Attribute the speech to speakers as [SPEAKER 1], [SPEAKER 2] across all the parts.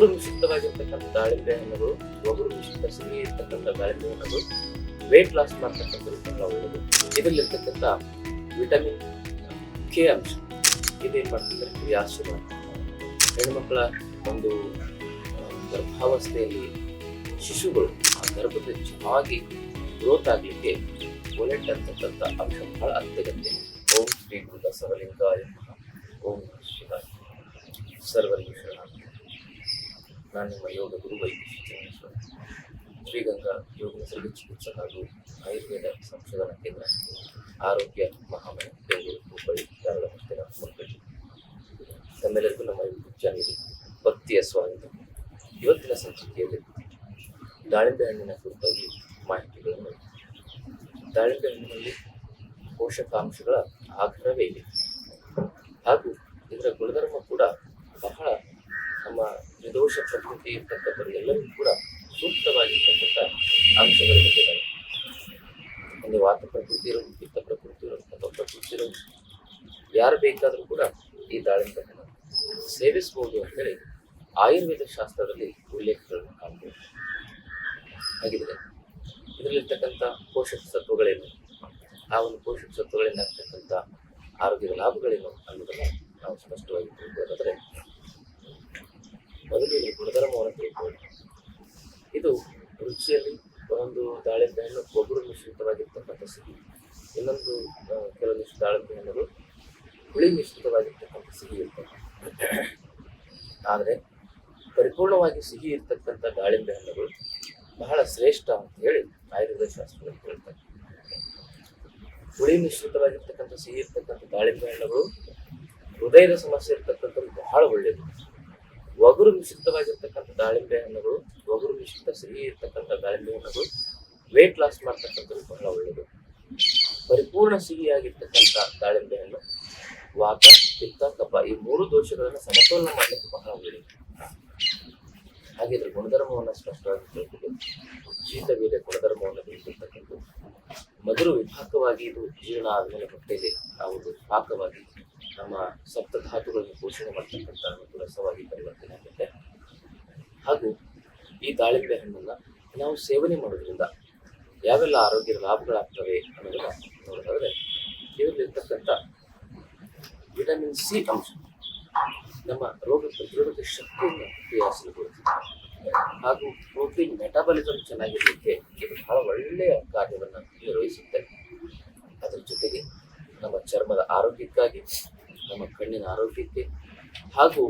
[SPEAKER 1] ಒಗರು ಮಿಶ್ರಿತವಾಗಿರ್ತಕ್ಕಂಥ ದಾಳಿಂಬೆ ಹಣ್ಣುಗಳು, ಒಗರು ಮಿಶ್ರಿತ ಸಿಹಿ ಇರ್ತಕ್ಕಂಥ ದಾಳಿಂಬೆ ಹಣ್ಣುಗಳು ವೇಟ್ ಲಾಸ್ ಮಾಡ್ತಕ್ಕಂಥದ್ದು ಬಹಳ ಒಳ್ಳೆಯದು. ಇದರಲ್ಲಿರ್ತಕ್ಕಂಥ ವಿಟಮಿನ್ ಕೆ ಅಂಶ ಇದೇನ್ ಮಾಡ್ತಂದ್ರೆ ಕ್ರಿಯಾಶೀಲ ಹೆಣ್ಮಕ್ಳ ಒಂದು ಗರ್ಭಾವಸ್ಥೆಯಲ್ಲಿ ಶಿಶುಗಳು ಆ ಗರ್ಭದಲ್ಲಿ ಚೆನ್ನಾಗಿ ಗ್ರೋತ್ ಆಗ್ಲಿಕ್ಕೆ ಒಲೆಟ್ ಅಂತಕ್ಕಂಥ ಅಂಶ ಬಹಳ ಅತ್ಯಗತ್ಯ. ಓಂ ಶ್ರೀ ಗುರುತ ಸರ್ವಲಿಂಗಾಯ ನಮಃ. ಓಂ ಶಿವಾಯ. ಸರ್ವರಿಗೂ ಶರಣಾರ್ಥಿ. ನಾನು ನಿಮ್ಮ ಯೋಗ ಗುರು ವೈದ್ಯೇಶ್ವರ ಶ್ರೀಗಂಗಾ ಯೋಗ ನಿಸರ್ಗ ಚಿಕಿತ್ಸಕ ಹಾಗೂ ಆಯುರ್ವೇದ ಸಂಶೋಧನಾ ಕೇಂದ್ರ, ಆರೋಗ್ಯ ಮಹಾಮನೆ, ಬೆಂಗಳೂರು, ಹುಬ್ಬಳ್ಳಿ, ಧಾರವಾಡ, ಹತ್ತಿರ, ಮುಲ್ಕಳ್ಳಿ. ತಮ್ಮೆಲ್ಲರಿಗೂ ನಮ್ಮ ಯೂಟ್ಯೂಬ್ ಚಾನಲ್ಗೆ ಭಕ್ತಿಯ ಸ್ವಾಗತ. ಇವತ್ತಿನ ಸಂಚಿಕೆಯಲ್ಲಿ ದಾಳಿಂಬೆ ಹಣ್ಣಿನ ಕುರಿತಾಗಿ ಮಾಹಿತಿಗಳನ್ನು. ದಾಳಿಂಬೆ ಹಣ್ಣಿನಲ್ಲಿ ಪೋಷಕಾಂಶಗಳ ಆಗರವೇ ಇದೆ ಹಾಗೂ ಇದರ ಗುಣಧರ್ಮ ಕೂಡ ಬಹಳ ನಮ್ಮ ನಿರ್ದೋಷ ಪ್ರಕೃತಿ ಇರ್ತಕ್ಕಂಥವ್ರು ಎಲ್ಲರಿಗೂ ಕೂಡ ಸೂಕ್ತವಾಗಿರ್ತಕ್ಕಂಥ ಅಂಶಗಳು ಬಂದಿದ್ದಾವೆ. ಒಂದು ವಾತ ಪ್ರಕೃತಿ ಇರೋದು, ಪಿತ್ತ ಪ್ರಕೃತಿ ಇರೋದು, ಅಥವಾ ಪ್ರಕೃತಿ ಇರೋದು ಯಾರು ಬೇಕಾದರೂ ಕೂಡ ಈ ದಾಳಿಂಬೆ ಹಣ್ಣು ಸೇವಿಸಬಹುದು ಅಂತೇಳಿ ಆಯುರ್ವೇದ ಶಾಸ್ತ್ರದಲ್ಲಿ ಉಲ್ಲೇಖಗಳನ್ನು ಕಾಣಬಹುದು. ಹಾಗಿದ್ರೆ ಇದರಲ್ಲಿರ್ತಕ್ಕಂಥ ಪೋಷಕ ಸತ್ವಗಳೇನು, ಆ ಒಂದು ಪೋಷಕ ಸತ್ವಗಳಿಂದ ಆಗ್ತಕ್ಕಂಥ ಆರೋಗ್ಯದ ಲಾಭಗಳೇನು ಅನ್ನೋದನ್ನ ನಾವು ಸ್ಪಷ್ಟವಾಗಿ ತಿಳ್ಕೊಳ್ಳೋದಾದ್ರೆ ಮೊದಲು ಈ ಗುಣಧರ್ಮವನ್ನು ತಿಳ್ಕೊಳ್ಳೋಣ. ಇದು ರುಚಿಯಲ್ಲಿ ಒಂದು ದಾಳಿಂಬೆ ಹಣ್ಣು ಒಗರು ಮಿಶ್ರಿತವಾಗಿರ್ತಕ್ಕಂಥ ಸಿಹಿ, ಇನ್ನೊಂದು ಕೆಲವೊಂದಿಷ್ಟು ದಾಳಿಂಬೆ ಹಣ್ಣುಗಳು ಹುಳಿ ಮಿಶ್ರಿತವಾಗಿರ್ತಕ್ಕಂಥ ಸಿಹಿ ಇರ್ತವೆ. ಆದರೆ ಪರಿಪೂರ್ಣವಾಗಿ ಸಿಹಿ ಇರ್ತಕ್ಕಂಥ ದಾಳಿಂಬೆ ಹಣ್ಣುಗಳು ಬಹಳ ಶ್ರೇಷ್ಠ ಅಂತ ಹೇಳಿ ಆಯುರ್ವೇದ ಶಾಸ್ತ್ರದಲ್ಲಿ ಹೇಳ್ತಾರೆ. ಹುಳಿ ಮಿಶ್ರಿತವಾಗಿರ್ತಕ್ಕಂಥ ಸಿಹಿ ಇರ್ತಕ್ಕಂಥ ದಾಳಿಂಬೆ ಹಣ್ಣುಗಳು ಹೃದಯದ ಸಮಸ್ಯೆ ಇರ್ತಕ್ಕಂಥದ್ದು ಬಹಳ ಒಳ್ಳೆಯದು. ಒಗರು ಮಿಶ್ರಿತವಾಗಿರ್ತಕ್ಕಂಥ ದಾಳಿಂಬೆ ಹಣ್ಣುಗಳು, ಒಗರು ಮಿಶ್ರಿತ ಸಿಹಿ ಇರ್ತಕ್ಕಂಥ ದಾಳಿಂಬೆ ಹಣ್ಣುಗಳು ವೇಟ್ ಲಾಸ್ ಮಾಡ್ತಕ್ಕಂಥದ್ದು ಬಹಳ ಒಳ್ಳೆಯದು. ಪರಿಪೂರ್ಣ ಸಿಹಿಯಾಗಿರ್ತಕ್ಕಂಥ ದಾಳಿಂಬೆ ಹಣ್ಣು ವಾತ, ಪಿತ್ತ, ಕಫ ಈ ಮೂರು ದೋಷಗಳನ್ನು ಸಮತೋಲನ ಮಾಡಲಿಕ್ಕೆ ಬಹಳ ಒಳ್ಳೆಯದು. ಹಾಗೆ ಇದ್ರ ಗುಣಧರ್ಮವನ್ನು ಸ್ಪಷ್ಟವಾಗಿ ತಿಳ್ಕೊಂಡು ಶೀತ ಬೇರೆ ಗುಣಧರ್ಮವನ್ನು ತಿಳಿದಿರ್ತಕ್ಕಂಥದ್ದು. ಮಧುರ ವಿಭಾಗವಾಗಿ ಇದು ಜೀರ್ಣ ಆದಮೇಲೆ ಹೊಟ್ಟೆಗೆ ನಾವು ಪಾಕವಾಗಿ ನಮ್ಮ ಸಪ್ತಧಾತುಗಳನ್ನು ಪೋಷಣೆ ಮಾಡ್ತಕ್ಕಂಥ ಒಂದು ರಸವಾಗಿ ಪರಿವರ್ತನೆ ಆಗುತ್ತೆ. ಹಾಗೂ ಈ ದಾಳಿಂಬೆ ಹಣ್ಣನ್ನ ನಾವು ಸೇವನೆ ಮಾಡೋದ್ರಿಂದ ಯಾವೆಲ್ಲ ಆರೋಗ್ಯದ ಲಾಭಗಳಾಗ್ತವೆ ಅನ್ನೋದನ್ನ ನೋಡೋದಾದ್ರೆ ಇದರಲ್ಲಿರ್ತಕ್ಕಂಥ ವಿಟಮಿನ್ ಸಿ ಅಂಶ ನಮ್ಮ ರೋಗ ಪ್ರತಿರೋಧಕ ಶಕ್ತಿಯನ್ನು ಕ್ರಿಯಾಶೀಲಗೊಳಿಸುತ್ತೆ ಹಾಗೂ ಪ್ರೋಟೀನ್ ಮೆಟಾಬಲಿಸಮ್ ಚೆನ್ನಾಗಿರಲಿಕ್ಕೆ ಇದು ಬಹಳ ಒಳ್ಳೆಯ ಕಾರ್ಯವನ್ನು ನಿರ್ವಹಿಸುತ್ತೆ. ಅದರ ಜೊತೆಗೆ ನಮ್ಮ ಚರ್ಮದ ಆರೋಗ್ಯಕ್ಕಾಗಿ, ನಮ್ಮ ಕಣ್ಣಿನ ಆರೋಗ್ಯಕ್ಕೆ ಹಾಗೂ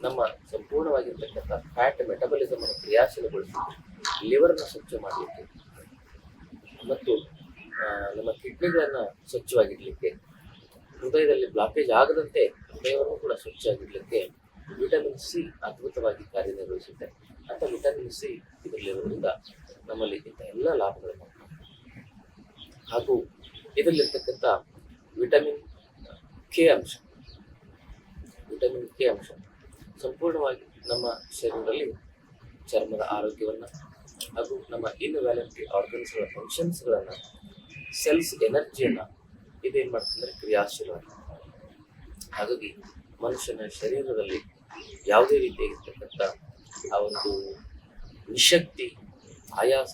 [SPEAKER 1] ನಮ್ಮ ಸಂಪೂರ್ಣವಾಗಿರ್ತಕ್ಕಂಥ ಫ್ಯಾಟ್ ಮೆಟಾಬಲಿಸಮ್ ಅನ್ನು ಕ್ರಿಯಾಶೀಲಗೊಳಿಸಿ ಲಿವರ್ನ ಸ್ವಚ್ಛ ಮಾಡಲಿಕ್ಕೆ ಮತ್ತು ನಮ್ಮ ಕಿಡ್ನಿಗಳನ್ನು ಸ್ವಚ್ಛವಾಗಿಡ್ಲಿಕ್ಕೆ, ಹೃದಯದಲ್ಲಿ ಬ್ಲಾಕೇಜ್ ಆಗದಂತೆ ಹೃದಯವನ್ನು ಕೂಡ ಸ್ವಚ್ಛವಾಗಿಡ್ಲಿಕ್ಕೆ ವಿಟಮಿನ್ ಸಿ ಅದ್ಭುತವಾಗಿ ಕಾರ್ಯನಿರ್ವಹಿಸುತ್ತೆ. ಅಂತ ವಿಟಮಿನ್ ಸಿ ಇದರಲ್ಲಿರೋದ್ರಿಂದ ನಮ್ಮಲ್ಲಿ ಇಂಥ ಎಲ್ಲ ಲಾಭಗಳು ಹಾಗೂ ಇದರಲ್ಲಿರ್ತಕ್ಕಂಥ ವಿಟಮಿನ್ ಕೆ ಅಂಶ, ವಿಟಮಿನ್ ಕೆ ಅಂಶ ಸಂಪೂರ್ಣವಾಗಿ ನಮ್ಮ ಶರೀರದಲ್ಲಿ ಚರ್ಮದ ಆರೋಗ್ಯವನ್ನು ಹಾಗೂ ನಮ್ಮ ಇನ್ವ್ಯಾಲೆಂಟಿ ಆರ್ಗನ್ಸ್ಗಳ ಫಂಕ್ಷನ್ಸ್ಗಳನ್ನು, ಸೆಲ್ಸ್ ಎನರ್ಜಿಯನ್ನು ಇದೇನು ಮಾಡ್ತಂದ್ರೆ ಕ್ರಿಯಾಶೀಲವಾಗಿ. ಹಾಗಾಗಿ ಮನುಷ್ಯನ ಶರೀರದಲ್ಲಿ ಯಾವುದೇ ರೀತಿಯಾಗಿರ್ತಕ್ಕಂಥ ಆ ಒಂದು ನಿಶಕ್ತಿ, ಆಯಾಸ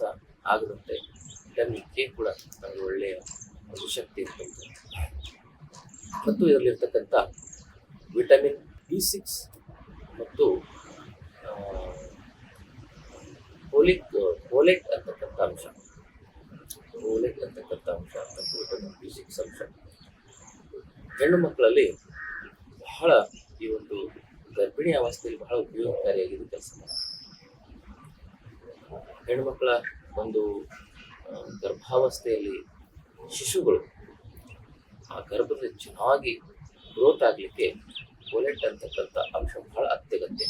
[SPEAKER 1] ಆಗದಂತೆ ವಿಟಮಿನ್ ಕೆ ಕೂಡ ನಮಗೆ ಒಳ್ಳೆಯ ಒಂದು ಶಕ್ತಿ ಇರ್ತದೆ. ಮತ್ತು ಇದರಲ್ಲಿರ್ತಕ್ಕಂಥ ವಿಟಮಿನ್ B6 ಮತ್ತು ಫೋಲೇಟ್ ಅಂತಕ್ಕಂಥ ಅಂಶ, ಫೋಲೇಟ್ ಅಂತಕ್ಕಂಥ ಅಂಶ ಮತ್ತು ವಿಟಮಿನ್ B6 ಅಂಶ ಹೆಣ್ಣು ಮಕ್ಕಳಲ್ಲಿ ಬಹಳ ಈ ಒಂದು ಗರ್ಭಿಣಿ ಅವಸ್ಥೆಯಲ್ಲಿ ಬಹಳ ಉಪಯೋಗಕಾರಿಯಾಗಿದೆ ಕೆಲಸ ಮಾಡುತ್ತೆ. ಹೆಣ್ಣುಮಕ್ಕಳ ಒಂದು ಗರ್ಭಾವಸ್ಥೆಯಲ್ಲಿ ಶಿಶುಗಳು ಆ ಗರ್ಭದಲ್ಲಿ ಚೆನ್ನಾಗಿ ಗ್ರೋತ್ ಆಗಲಿಕ್ಕೆ ಫೋಲೇಟ್ ಅಂತಕ್ಕಂಥ ಅಂಶ ಬಹಳ ಅತ್ಯಗತ್ಯ.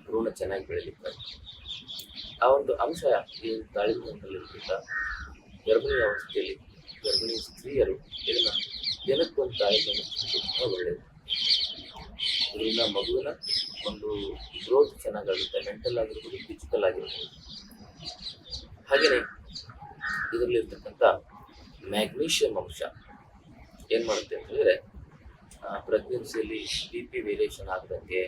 [SPEAKER 1] ಭ್ರೂಣ ಚೆನ್ನಾಗಿ ಬೆಳೀಲಿಕ್ಕೆ ಆ ಒಂದು ಅಂಶ ಈ ದಾಳಿಂಬೆ ಹಣ್ಣಿನಲ್ಲಿರ್ತಕ್ಕಂಥ ಗರ್ಭಿಣಿ ಅವಸ್ಥೆಯಲ್ಲಿ ಗರ್ಭಿಣಿ ಸ್ತ್ರೀಯರು ಇದನ್ನ ದಿನಕ್ಕೊಂದು ದಾಳಿಂಬೆ ಬಹಳ ಒಳ್ಳೆಯದು. ಇದರಿಂದ ಮಗುವಿನ ಒಂದು ಗ್ರೋತ್ ಚೆನ್ನಾಗಾಗುತ್ತೆ, ಮೆಂಟಲ್ ಆಗಿರ್ಬೋದು, ಫಿಸಿಕಲ್ ಆಗಿರ್ಬೋದು. ಹಾಗೆಯೇ ಇದರಲ್ಲಿರ್ತಕ್ಕಂಥ ಮ್ಯಾಗ್ನೀಷಿಯಂ ಅಂಶ ಏನು ಮಾಡುತ್ತೆ ಅಂತ ಹೇಳಿದ್ರೆ ಪ್ರೆಗ್ನೆನ್ಸಿಯಲ್ಲಿ BP ವೇರಿಯೇಷನ್ ಆಗದಂಗೆ,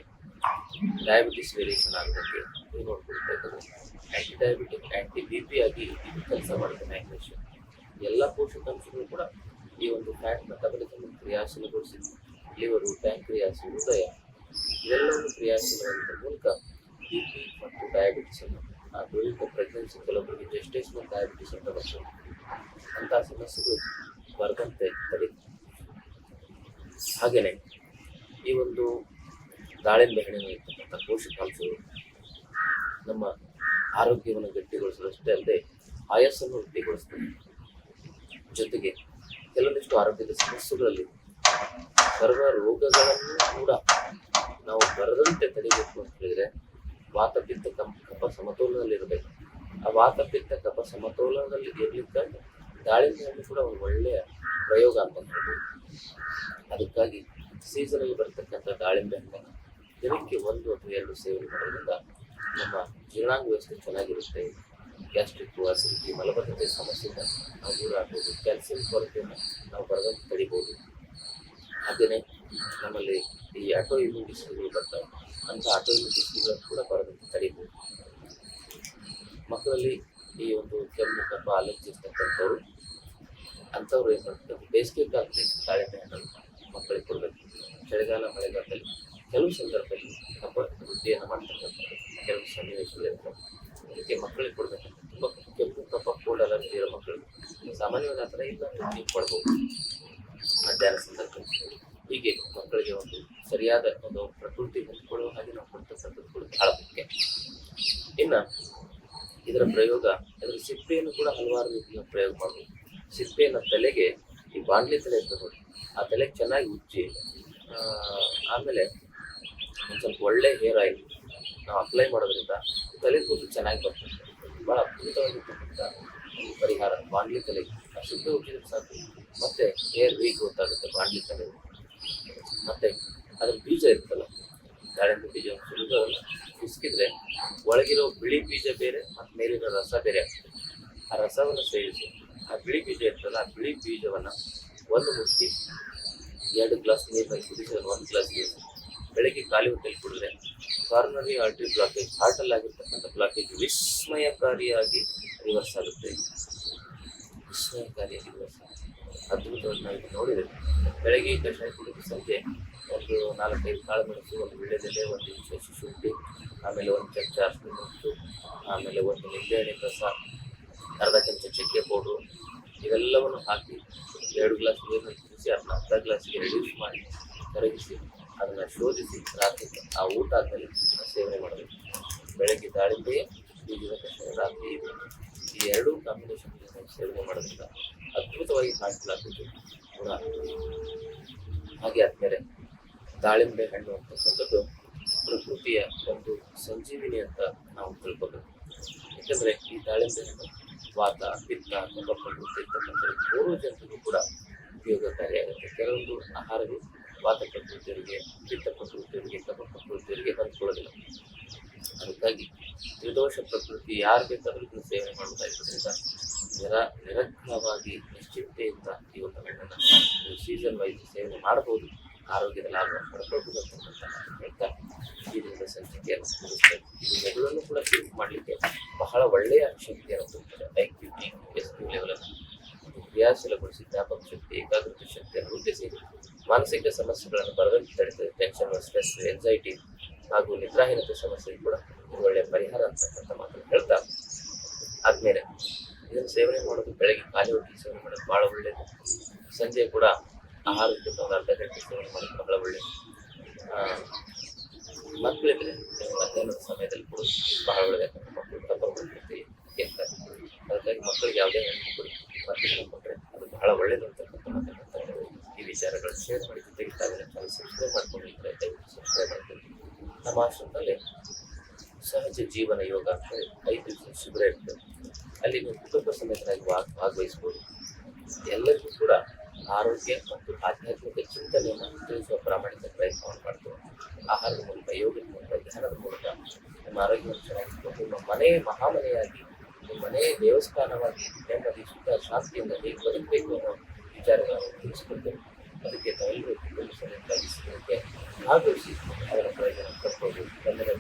[SPEAKER 1] ಡಯಾಬಿಟಿಸ್ ವೇರಿಯೇಷನ್ ಆಗದಂತೆ ಇದು ನೋಡ್ಕೊಳ್ಬೇಕಾದ್ರೆ ಆ್ಯಂಟಿ ಡಯಾಬಿಟಿಕ್ ಆ್ಯಂಟಿ ಬಿ ಪಿ ಆಗಿ ಇದು ಕೆಲಸ ಮಾಡುತ್ತೆ ಮ್ಯಾಗ್ನೇಷಿಯಂ. ಎಲ್ಲ ಪೋಷಕಾಂಶಗಳು ಕೂಡ ಈ ಒಂದು ಫ್ಯಾಟ್ ಮೆಟಬಲಿಸಮ್ ಕ್ರಿಯಾಶೀಲಗೊಳಿಸಿ ಲಿವರು, ಪ್ಯಾಂಕ್ರಿಯಾಸ್, ಹೃದಯ ಇವೆಲ್ಲವನ್ನು ಕ್ರಿಯಾಶೀಲವಾಗಿದ್ದ ಮೂಲಕ ಬಿ ಪಿ ಮತ್ತು ಡಯಾಬಿಟಿಸ್ ಅನ್ನು ದೈಹಿಕ ಪ್ರೆಗ್ನೆನ್ಸಿ ಕೆಲವೊಬ್ಬರಿಗೆ ಜೆಸ್ಟೇಷನಲ್ ಡಯಾಬಿಟಿಸ್ ಅಂತ ಬರ್ತದೆ. ಅಂತಹ ಸಮಸ್ಯೆಗಳು ಬರದಂತೆ ತಡೆಯುತ್ತೆ. ಹಾಗೆಯೇ ಈ ಒಂದು ದಾಳಿಂಬೆ ಹಣ್ಣಿನಲ್ಲಿರ್ತಕ್ಕಂಥ ಪೋಷಕಾಂಶಗಳು ನಮ್ಮ ಆರೋಗ್ಯವನ್ನು ಗಟ್ಟಿಗೊಳಿಸೋದಷ್ಟೇ ಅಲ್ಲದೆ ಆಯಸ್ಸನ್ನು ವೃದ್ಧಿಗೊಳಿಸ್ತದೆ. ಜೊತೆಗೆ ಕೆಲವೊಂದಿಷ್ಟು ಆರೋಗ್ಯದ ಸಮಸ್ಯೆಗಳಲ್ಲಿ ಸರ್ವ ರೋಗಗಳನ್ನು ಕೂಡ ನಾವು ಬರದಂತೆ ತಡೆಯಬೇಕು ಅಂತ ಹೇಳಿದ್ರೆ ವಾತ ಪಿತ್ತ ಕಫ ಸಮತೋಲನದಲ್ಲಿರಬೇಕು. ಆ ವಾತ ಪಿತ್ತ ಕಫ ಸಮತೋಲನದಲ್ಲಿ ಇರ್ಲಿಕ್ಕಾಗಿ ದಾಳಿಂಬೆ ಹಣ್ಣು ಕೂಡ ಒಂದು ಒಳ್ಳೆಯ ಪ್ರಯೋಗ ಅಂತ ಹೇಳ್ಬೋದು. ಅದಕ್ಕಾಗಿ ಸೀಸನಲ್ಲಿ ಬರ್ತಕ್ಕಂಥ ದಾಳಿಂಬೆ ಹಣ್ಣನ್ನು ದಿನಕ್ಕೆ 1 ಅಥವಾ 2 ಸೇವನೆ ಮಾಡೋದ್ರಿಂದ ನಮ್ಮ ಜೀರ್ಣಾಂಗ ವ್ಯವಸ್ಥೆ ಚೆನ್ನಾಗಿರುತ್ತೆ. ಗ್ಯಾಸ್ಟ್ರಿಕ್, ಅಸಿಡಿಟಿ, ಮಲಬದ್ಧತೆ ಸಮಸ್ಯೆಯಿಂದ ನಾವು ದೂರ ಆಗ್ಬೋದು. ಕ್ಯಾಲ್ಸಿಯಂ ಕೊರತೆಯನ್ನು ನಾವು ಬರದಂತೆ ತಡಿಬೋದು. ಹಾಗೆಯೇ ನಮ್ಮಲ್ಲಿ ಈ ಆಟೋ ಇಮ್ಯೂನ್ ಡಿಸೀಸ್ಗಳು ಬರ್ತವೆ. ಅಂಥ ಆಟೋ ಇಮ್ಯೂನ್ ಡಿಸೀಸ್ಗಳನ್ನು ಕೂಡ ಬರದಂತೆ ತಡಿಬೋದು. ಮಕ್ಕಳಲ್ಲಿ ಈ ಒಂದು ಕೆಮ್ಮು, ಕಫ, ಅಲರ್ಜಿ ಇರ್ತಕ್ಕಂಥವ್ರು ಅಂಥವ್ರು ಏನು ಮಾಡ್ತಾರೆ, ಬೇಸಿಗೆ ಕಾಲದಲ್ಲಿ ದಾಳಿಂಬೆ ಹಣ್ಣನ್ನು ಮಕ್ಕಳಿಗೆ ಕೊಡಬೇಕು. ಚಳಿಗಾಲ, ಮಳೆಗಾಲದಲ್ಲಿ ಕೆಲವು ಸಂದರ್ಭದಲ್ಲಿ ಕಫ ವೃದ್ಧಿಯನ್ನು ಮಾಡ್ತಕ್ಕಂಥದ್ದು ಕೆಲವು ಸನ್ನಿವೇಶಗಳಿರ್ತವೆ. ಅದಕ್ಕೆ ಮಕ್ಕಳಿಗೆ ಕೊಡಬೇಕಂತ ತುಂಬ ಕೆಮ್ಮು, ಕಫ, ಕೋಲ್ಡ್ ಅಲರ್ಜಿ ಇರೋ ಮಕ್ಕಳಿಗೆ ಸಾಮಾನ್ಯವಾಗಿ ಆ ಥರ ಇಲ್ಲ ನೀವು ಕೊಡ್ಬೋದು ಮಧ್ಯಾಹ್ನ ಸಂದರ್ಭದಲ್ಲಿ. ಹೀಗೆ ಮಕ್ಕಳಿಗೆ ಒಂದು ಸರಿಯಾದ ಒಂದು ಪ್ರಕೃತಿ ಹೊಂದಿಕೊಳ್ಳುವ ಹಾಗೆ ನಾವು ಕೊಡ್ತಕ್ಕಂಥದ್ದು ಕೂಡ ಬಹಳ ಮುಖ್ಯ. ಇನ್ನು ಇದರ ಪ್ರಯೋಗ, ಅದರ ಸಿಪ್ಪೆಯನ್ನು ಕೂಡ ಹಲವಾರು ರೀತಿಯ ಪ್ರಯೋಗ ಮಾಡ್ಬೋದು. ಸಿಪ್ಪೆಯನ್ನು ತಲೆಗೆ, ಈ ಬಾಂಡ್ಲಿ ತಲೆ ಇರ್ತದೆ ನೋಡಿ, ಆ ತಲೆಗೆ ಚೆನ್ನಾಗಿ ಉಜ್ಜಿ ಆಮೇಲೆ ಒಂದು ಸ್ವಲ್ಪ ಒಳ್ಳೆ ಹೇರ್ ಆಯಿಲ್ ನಾವು ಅಪ್ಲೈ ಮಾಡೋದ್ರಿಂದ ತಲೆ ಕೂದಲು ಚೆನ್ನಾಗಿ ಬರ್ತದೆ. ಭಾಳ ಅದ್ಭುತವಾಗಿರ್ತಕ್ಕಂಥ ಒಂದು ಪರಿಹಾರ ಬಾಂಡ್ಲಿ ತಲೆಗೆ. ಆ ಸಿಪ್ಪೆ ಉಜ್ಜಿದ್ರೆ ಸಾಕು, ಮತ್ತೆ ಹೇರ್ ವೀಕ್ ಗೊತ್ತಾಗುತ್ತೆ ಬಾಂಡ್ಲಿ ತಲೆ. ಮತ್ತು ಅದ್ರ ಬೀಜ ಇರ್ತಲ್ಲ, ದಾಳಿಂಬೆ ಬೀಜ ಸುಲಿದು ಅದನ್ನು ಬಿಸ್ಕಿದ್ರೆ ಒಳಗಿರೋ ಬಿಳಿ ಬೀಜ ಬೇರೆ ಮತ್ತು ಮೇಲಿರೋ ರಸ ಬೇರೆ ಆಗ್ತದೆ. ಆ ರಸವನ್ನು ಸೇರಿಸಿ ಆ ಬಿಳಿ ಬೀಜ ಇರ್ತಲ್ಲ, ಆ ಬಿಳಿ ಬೀಜವನ್ನು 1 ಮುಷ್ಟಿ 2 ಗ್ಲಾಸ್ ನೀರಿನಲ್ಲಿ ಕುದಿಸಿ 1 ಗ್ಲಾಸ್ ನೀರು ಬೆಳಗ್ಗೆ ಖಾಲಿ ಹೊಟ್ಟೆಯಲ್ಲಿ ಕುಡಿದ್ರೆ ಕಾರ್ನರಿ ಆರ್ಟರಿ ಬ್ಲಾಕೇಜ್, ಹಾರ್ಟಲ್ಲಿ ಆಗಿರ್ತಕ್ಕಂಥ ಬ್ಲಾಕೇಜ್ ವಿಸ್ಮಯಕಾರಿಯಾಗಿ ರಿವರ್ಸ್ ಆಗುತ್ತೆ. ವಿಸ್ಮಯಕಾರಿಯಾಗಿ ರಿವರ್ಸ್ ಆಗುತ್ತೆ. ಅದ್ಭುತವಾಗಿ ನಾವು ಇದು ನೋಡಿದರೆ ಬೆಳಗ್ಗೆ ಕಷಾಯ ಕುಡಿದು ಸಂಜೆ ಒಂದು 4-5 ಕಾಳುಮೆಣಸು, 1 ವೀಳ್ಯದೆಲೆ, 1 ಇಂಚು ಶುಂಠಿ, ಆಮೇಲೆ 1 ಚಮಚ ಅರಿಶಿನ ಉಪ್ಪು, ಆಮೇಲೆ 1 ನಿಂಬೆಹಣ್ಣಿನ ರಸ, ಅರ್ಧ ಚಮಚ ಚಕ್ಕೆ ಪೌಡ್ರು ಇವೆಲ್ಲವನ್ನು ಹಾಕಿ 2 ಗ್ಲಾಸ್ ನೀರನ್ನು ಕುದಿಸಿ ಅದನ್ನ ಅರ್ಧ ಗ್ಲಾಸಿಗೆ ರೆಡ್ಯೂಸ್ ಮಾಡಿ ಕರಗಿಸಿ ಅದನ್ನು ಶೋಧಿಸಿ ರಾತ್ರಿ ಆ ಊಟ ಆದಮೇಲೆ ಸೇವನೆ ಮಾಡಬೇಕು. ಬೆಳಗ್ಗೆ ದಾಳಿಂಬೆಯ ಬೀಜದ ಕಷಾಯ, ರಾತ್ರಿ ಈ 2 ಕಾಂಬಿನೇಷನ್ ಸೇವನೆ ಮಾಡೋದ್ರಿಂದ ಅದ್ಭುತವಾಗಿ ಹಾರ್ಟ್ ಬ್ಲಾಕ್ ಗುಣ. ಹಾಗೆ ಆದ್ಮೇಲೆ ದಾಳಿಂಬೆ ಹಣ್ಣು ಅಂತಕ್ಕಂಥದ್ದು ಪ್ರಕೃತಿಯ ಒಂದು ಸಂಜೀವಿನಿ ಅಂತ ನಾವು ತಿಳ್ಕೋಬೇಕು. ಯಾಕಂದರೆ ಈ ದಾಳಿಂಬೆ ಹಣ್ಣು ವಾತ, ಪಿತ್ತ, ಕಫ ಪ್ರಕೃತಿ ಇರ್ತಕ್ಕಂಥ ಮೂರು ಜನರಿಗೂ ಕೂಡ ಉಪಯೋಗಕಾರಿಯಾಗುತ್ತೆ. ಕೆಲವೊಂದು ಆಹಾರಗಳು ವಾತ ಪ್ರಕೃತಿಯವರಿಗೆ, ಪಿತ್ತ ಪ್ರಕೃತಿಯವರಿಗೆ, ಕಫ ಪ್ರಕೃತಿಯವರಿಗೆ ಹೊಂದ್ಕೊಳ್ಳೋದಿಲ್ಲ. ಅದಕ್ಕಾಗಿ ತ್ರಿದೋಷ ಪ್ರಕೃತಿ ಯಾರು ಬೇಕಾದರೂ ಇದನ್ನು ಸೇವನೆ ಮಾಡುವುದಾಗಿರೋದ್ರಿಂದ ನಿರಗ್ನವಾಗಿ ನಿಶ್ಚಿಂತೆಯಿಂದ ಈ ಒಂದು ಹಣ್ಣನ್ನು ಸೀಸನ್ ವೈಸ್ ಸೇವನೆ ಮಾಡಬಹುದು. ಆರೋಗ್ಯದ ಲಾಭ ಪಡ್ಕೊಳ್ಬಹುದು ಅಂತಕ್ಕಂಥ ಹೇಳ್ತಾ ಈ ದಿನದ ಸಂಚಿಕೆಯನ್ನು ಮುಗಿಸ್ತೇವೆ. ಇದು ಮೆದುಳನ್ನು ಕೂಡ ಶುರು ಮಾಡಲಿಕ್ಕೆ ಬಹಳ ಒಳ್ಳೆಯ ಶಕ್ತಿಯನ್ನು ಕೊಡ್ತದೆ. IQ, SQ ಲೆವೆಲನ್ನು ಕ್ರಿಯಾಶೀಲಗೊಳಿಸಿ ಜ್ಞಾಪಕ ಶಕ್ತಿ, ಏಕಾಗ್ರತೆ ಶಕ್ತಿಯನ್ನು ವೃದ್ಧಿಸಿ ಮಾನಸಿಕ ಸಮಸ್ಯೆಗಳನ್ನು ಬರದಂತೆ ತಡೆಯುತ್ತದೆ. ಟೆನ್ಷನ್, ಸ್ಟ್ರೆಸ್, ಎಂಸೈಟಿ ಹಾಗೂ ನಿದ್ರಾಹೀನತೆ ಸಮಸ್ಯೆಗೆ ಕೂಡ ಒಳ್ಳೆಯ ಪರಿಹಾರ ಅಂತಕ್ಕಂಥ ಮಾತನ್ನು ಹೇಳ್ತಾ ಆದ್ಮೇಲೆ ಇದನ್ನು ಸೇವನೆ ಮಾಡೋದು ಬೆಳಗ್ಗೆ ಖಾಲಿ ಹೊಟ್ಟೆ ಸೇವನೆ ಮಾಡೋದು ಭಾಳ ಒಳ್ಳೆಯದು. ಸಂಜೆ ಕೂಡ ಆಹಾರಕ್ಕಿಂತ ಒಂದು ಅರ್ಧ ಗಂಟೆ ಸೇವನೆ ಮಾಡೋದು ಬಹಳ ಒಳ್ಳೆಯದು. ಮಕ್ಕಳಿದ್ರೆ ಮಧ್ಯಾಹ್ನದ ಸಮಯದಲ್ಲಿ ಕೂಡ ಬಹಳ ಒಳ್ಳೆಯದು. ಮಕ್ಕಳು ಕಫ ಪ್ರಕೃತಿ ಇರ್ತಾರೆ. ಅದಕ್ಕಾಗಿ ಮಕ್ಕಳಿಗೆ ಯಾವುದೇ ಹಣ್ಣು ಕೊಡಿ, ಮಕ್ಕಳನ್ನು ಕೊಟ್ಟರೆ ಅದು ಬಹಳ ಒಳ್ಳೆಯದು ಅಂತಕ್ಕಂಥ ಮಾತನ್ನು ಈ ವಿಚಾರಗಳು ಶೇರ್ ಮಾಡಿ ಜೊತೆಗೆ ತಾವೆಲ್ಲ ಚಾನಲ್ ಸಬ್ಸ್ಕ್ರೈಬ್ ಮಾಡ್ಕೊಂಡಿದ್ರೆ ದಯವಿಟ್ಟು ಸಬ್ಸ್ಕ್ರೈಬ್ ಮಾಡ್ಕೊಳ್ಳಿ. ನಮ್ಮ ಆಶ್ರಮದಲ್ಲಿ ಸಹಜ ಜೀವನ ಯೋಗ ಅಂತ 5 ದಿವಸ ಶಿಬಿರ ಇರ್ತದೆ. ಅಲ್ಲಿ ನೀವು ಕುಟುಂಬ ಸಮೇತರಾಗಿ ಭಾಗವಹಿಸ್ಬೋದು. ಎಲ್ಲರಿಗೂ ಕೂಡ ಆರೋಗ್ಯ ಮತ್ತು ಆಧ್ಯಾತ್ಮಿಕ ಚಿಂತನೆಯನ್ನು ತಿಳಿಸುವ ಪ್ರಾಮಾಣಿಕ ಪ್ರಯತ್ನವನ್ನು ಮಾಡ್ತೇವೆ. ಆಹಾರದ ಮೂಲಕ, ಯೋಗದ ಮೂಲಕ, ಧ್ಯಾನದ ಮೂಲಕ ನಿಮ್ಮ ಆರೋಗ್ಯವನ್ನು ಚೆನ್ನಾಗಿಟ್ಕೊಂಡು ನಿಮ್ಮ ಮನೆ ಮಹಾಮನೆಯಾಗಿ, ನಿಮ್ಮ ಮನೆ ದೇವಸ್ಥಾನವಾಗಿ ನೆಮ್ಮದಿ, ಸುಖ, ಶಾಂತಿಯಿಂದ ಹೇಗೆ ಬದುಕಬೇಕು ಅನ್ನೋ ವಿಚಾರಗಳನ್ನು ತಿಳಿಸ್ಕೊಡ್ತೇವೆ. ಅದಕ್ಕೆ ತಾವೆಲ್ಲರೂ ಕುಟುಂಬ ಸಮೇತರಾಗಿ ಇದಕ್ಕೆ ಭಾಗವಹಿಸಿ ಅದರ ಪ್ರಯೋಜನ ಪಡ್ಕೊಂಡು ಎಲ್ಲರ